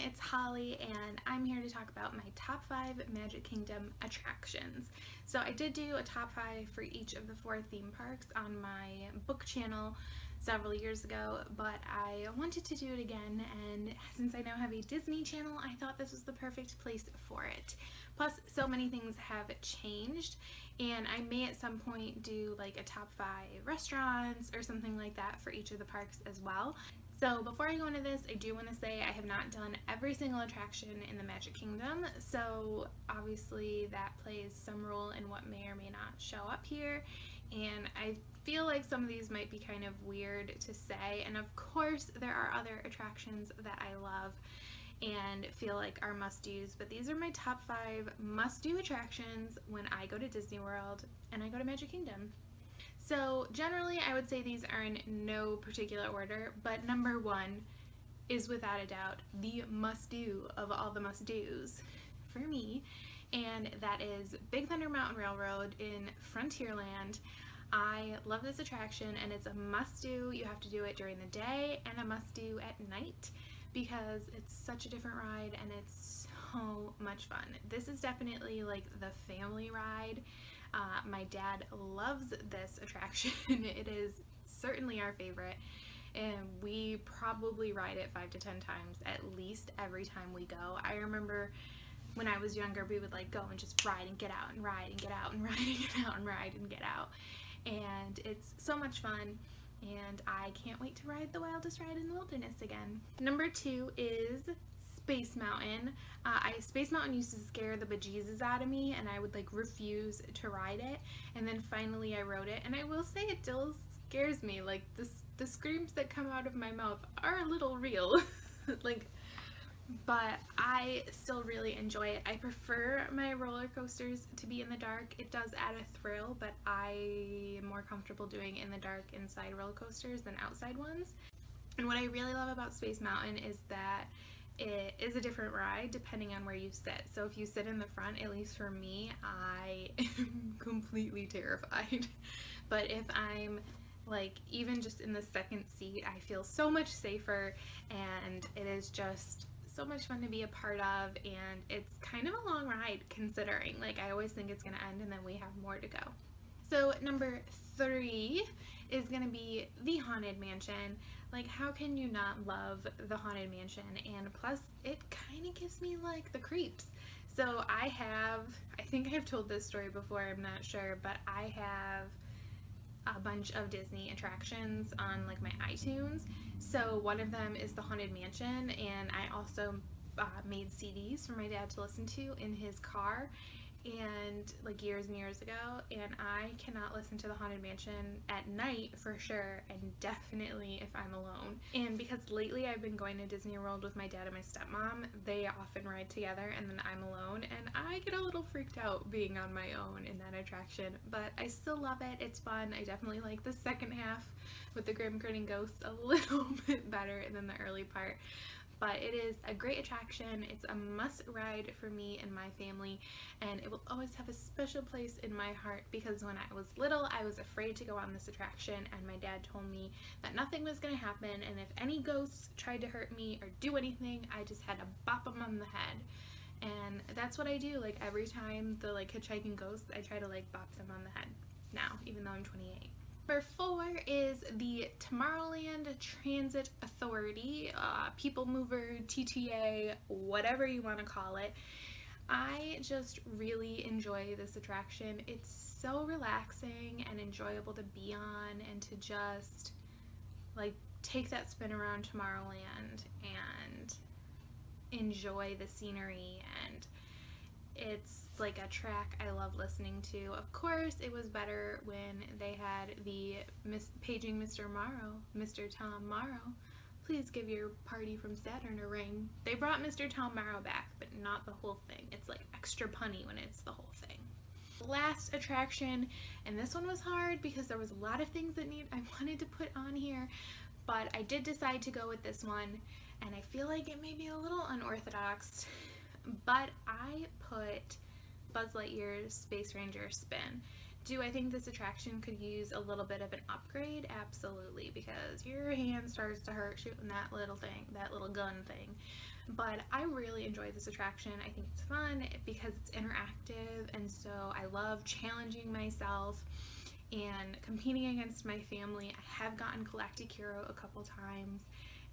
it's Holly and I'm here to talk about my top 5 Magic Kingdom attractions. So I did do a top 5 for each of the 4 theme parks on my book channel several years ago, but I wanted to do it again, and since I now have a Disney channel, I thought this was the perfect place for it. Plus, so many things have changed, and I may at some point do like a top 5 restaurants or something like that for each of the parks as well. So before I go into this, I do want to say I have not done every single attraction in the Magic Kingdom, so obviously that plays some role in what may or may not show up here, and I feel like some of these might be kind of weird to say, and of course there are other attractions that I love and feel like are must-dos, but these are my top 5 must-do attractions when I go to Disney World and I go to Magic Kingdom. So generally I would say these are in no particular order, but number 1 is without a doubt the must-do of all the must-dos for me, and that is Big Thunder Mountain Railroad in Frontierland. I love this attraction, and it's a must-do. You have to do it during the day and a must-do at night because it's such a different ride and it's so much fun. This is definitely like the family ride. My dad loves this attraction. It is certainly our favorite, and we probably ride it 5 to 10 times at least every time we go. I remember when I was younger, we would like go and just ride and get out and ride and get out and ride and get out and ride and get out. And it's so much fun, and I can't wait to ride the wildest ride in the wilderness again. Number 2 is Space Mountain. Space Mountain used to scare the bejesus out of me, and I would like refuse to ride it, and then finally I rode it, and I will say it still scares me. Like the screams that come out of my mouth are a little real. But I still really enjoy it. I prefer my roller coasters to be in the dark. It does add a thrill, but I am more comfortable doing in the dark inside roller coasters than outside ones. And what I really love about Space Mountain is that it is a different ride depending on where you sit. So if you sit in the front, at least for me, I am completely terrified. But if I'm like even just in the second seat, I feel so much safer, and it is just so much fun to be a part of, and it's kind of a long ride considering. Like, I always think it's gonna end and then we have more to go. So number 3 is gonna be the Haunted Mansion. Like, how can you not love the Haunted Mansion? And plus it kind of gives me like the creeps. So I think I've told this story before, I'm not sure, but I have a bunch of Disney attractions on like my iTunes. So one of them is the Haunted Mansion, and I also made CDs for my dad to listen to in his car, and like years and years ago, and I cannot listen to the Haunted Mansion at night for sure, and definitely if I'm alone. And because lately I've been going to Disney World with my dad and my stepmom, they often ride together and then I'm alone, and I get a little freaked out being on my own in that attraction, but I still love it. It's fun. I definitely like the second half with the Grim Grinning Ghosts a little bit better than the early part. But it is a great attraction. It's a must ride for me and my family, and it will always have a special place in my heart because when I was little, I was afraid to go on this attraction, and my dad told me that nothing was going to happen, and if any ghosts tried to hurt me or do anything, I just had to bop them on the head. And that's what I do. Like, every time the like hitchhiking ghosts, I try to like bop them on the head now, even though I'm 28. Number 4 is the Tomorrowland Transit Authority, People Mover, TTA, whatever you want to call it. I just really enjoy this attraction. It's so relaxing and enjoyable to be on, and to just like take that spin around Tomorrowland and enjoy the scenery, and it's like a track I love listening to. Of course, it was better when they had the Paging Mr. Morrow, Mr. Tom Morrow. Please give your party from Saturn a ring. They brought Mr. Tom Morrow back, but not the whole thing. It's like extra punny when it's the whole thing. Last attraction, and this one was hard because there was a lot of things that I wanted to put on here, but I did decide to go with this one, and I feel like it may be a little unorthodox, but I put Buzz Lightyear's Space Ranger Spin. Do I think this attraction could use a little bit of an upgrade? Absolutely, because your hand starts to hurt shooting that little thing, that little gun thing. But I really enjoy this attraction. I think it's fun because it's interactive, and so I love challenging myself and competing against my family. I have gotten Galacticuro a couple times,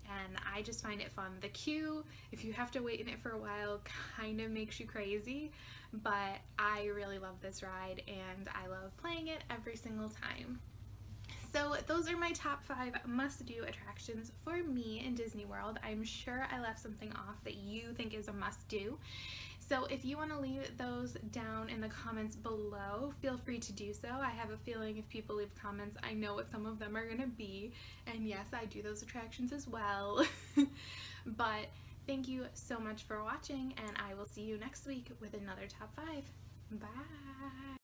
and I just find it fun. The queue, if you have to wait in it for a while, kind of makes you crazy, but I really love this ride and I love playing it every single time. So those are my top 5 must-do attractions for me in Disney World. I'm sure I left something off that you think is a must-do. So if you want to leave those down in the comments below, feel free to do so. I have a feeling if people leave comments, I know what some of them are going to be. And yes, I do those attractions as well. But thank you so much for watching, and I will see you next week with another top 5. Bye!